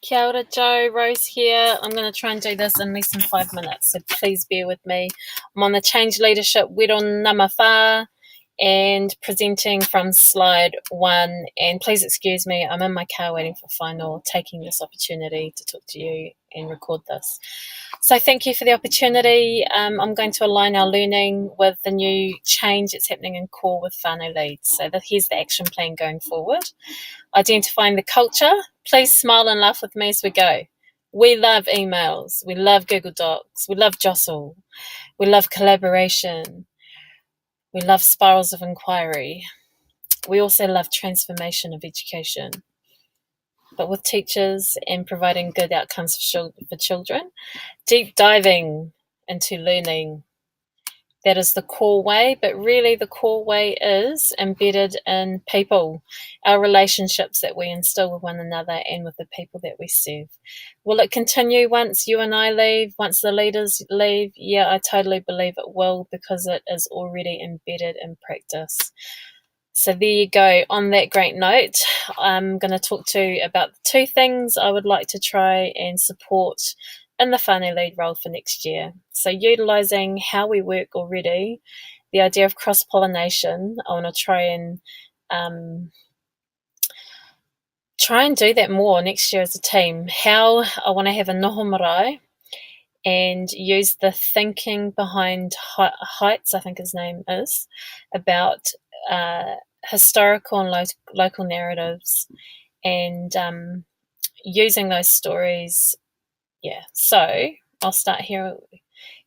Kia ora, Joe. Rose here. I'm going to try and do this in less than 5 minutes, so please bear with me. I'm on the Change Leadership Wero Namawha and presenting from slide 1. And please excuse me, I'm in my car waiting for final, taking this opportunity to talk to you and record this. So thank you for the opportunity. I'm going to align our learning with the new change that's happening in core with whānau leads. So here's the action plan going forward. Identifying the culture. Please smile and laugh with me as we go. We love emails. We love Google Docs. We love jostle. We love collaboration. We love spirals of inquiry. We also love transformation of education. But with teachers and providing good outcomes for children, deep diving into learning. That is the core way, but really the core way is embedded in people, our relationships that we instill with one another and with the people that we serve. Will it continue once you and I leave, once the leaders leave? Yeah, I totally believe it will, because it is already embedded in practice. So there you go. On that great note, I'm going to talk to you about the 2 things I would like to try and support in the whānau lead role for next year. So utilising how we work already, the idea of cross-pollination. I want to try and do that more next year as a team. How I want to have a noho marae and use the thinking behind Heights, I think his name is, about historical and local narratives, and using those stories. Yeah, so I'll start here.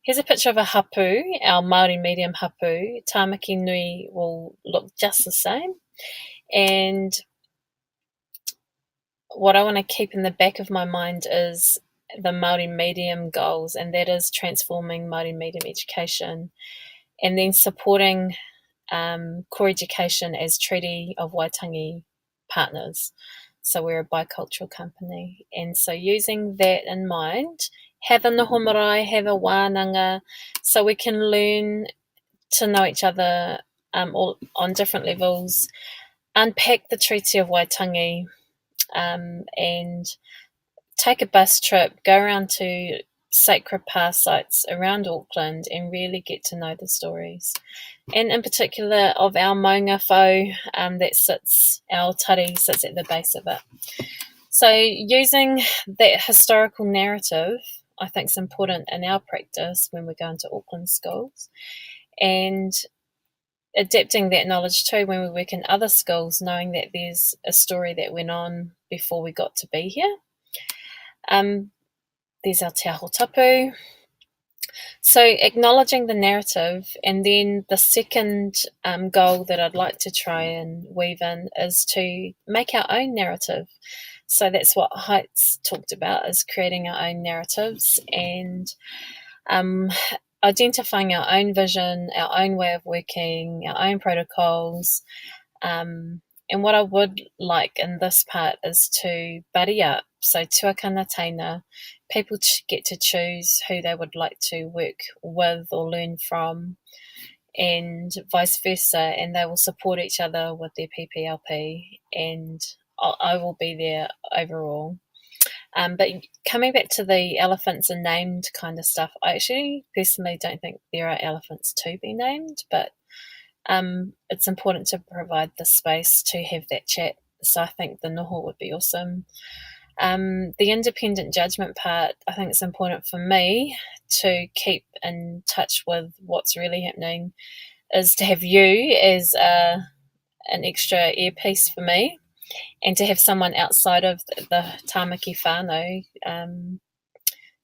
Here's a picture of a hapu, our Māori medium hapu. Tāmaki nui will look just the same. And what I want to keep in the back of my mind is the Māori medium goals, and that is transforming Māori medium education and then supporting core education as Treaty of Waitangi partners. So we're a bicultural company. And so using that in mind, have a noho marae, have a wānanga, so we can learn to know each other all on different levels, unpack the Treaty of Waitangi, and take a bus trip, go around to sacred past sites around Auckland and really get to know the stories. And in particular of our maunga whau, our tari sits at the base of it. So using that historical narrative, I think is important in our practice when we go into Auckland schools, and adapting that knowledge too when we work in other schools, knowing that there's a story that went on before we got to be here. There's our te aho tapu. So acknowledging the narrative, and then the second goal that I'd like to try and weave in is to make our own narrative. So that's what Heights talked about, is creating our own narratives and identifying our own vision, our own way of working, our own protocols. And what I would like in this part is to buddy up. So tuakana teina, people get to choose who they would like to work with or learn from, and vice versa, and they will support each other with their PPLP, and I will be there overall. But coming back to the elephants and named kind of stuff, I actually personally don't think there are elephants to be named, but it's important to provide the space to have that chat. So I think the noho would be awesome. The independent judgment part, I think it's important for me to keep in touch with what's really happening, is to have you as an extra earpiece for me, and to have someone outside of the Tāmaki whānau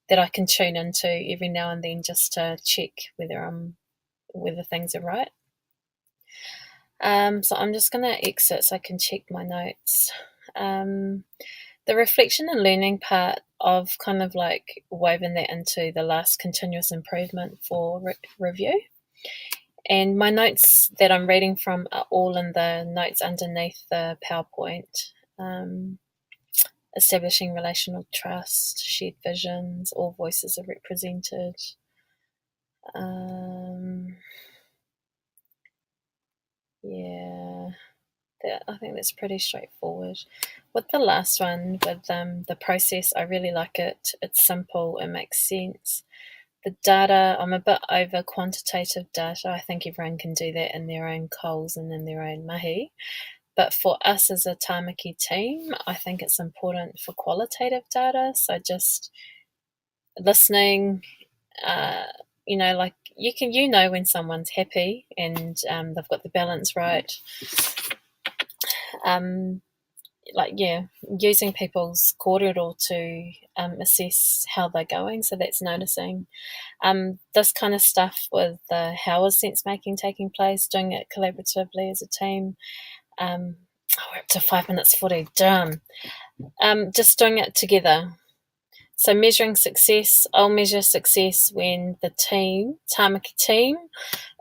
that I can tune into every now and then just to check whether things are right. So I'm just going to exit so I can check my notes. The reflection and learning part, of kind of like woven that into the last continuous improvement for review. And my notes that I'm reading from are all in the notes underneath the PowerPoint. Establishing relational trust, shared visions, all voices are represented. Yeah. I think that's pretty straightforward. With the last one, with the process, I really like it. It's simple, it makes sense. The data, I'm a bit over quantitative data. I think everyone can do that in their own coals and in their own mahi. But for us as a Tāmaki team, I think it's important for qualitative data. So just listening, like you know when someone's happy and they've got the balance right. Using people's kōrero to assess how they're going. So that's noticing. This kind of stuff with how is sense making taking place, doing it collaboratively as a team. We're up to 5 minutes 40. Damn. Just doing it together. So measuring success, I'll measure success when the Tāmaki team,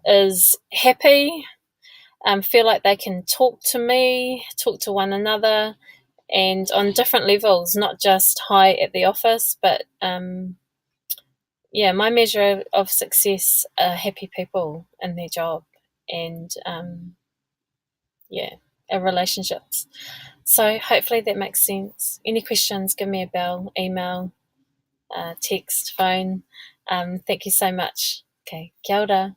is happy, feel like they can talk to me, talk to one another, and on different levels, not just high at the office, but my measure of success are happy people in their job and our relationships. So hopefully that makes sense. Any questions, give me a bell, email, text, phone. Thank you so much. Okay, kia ora.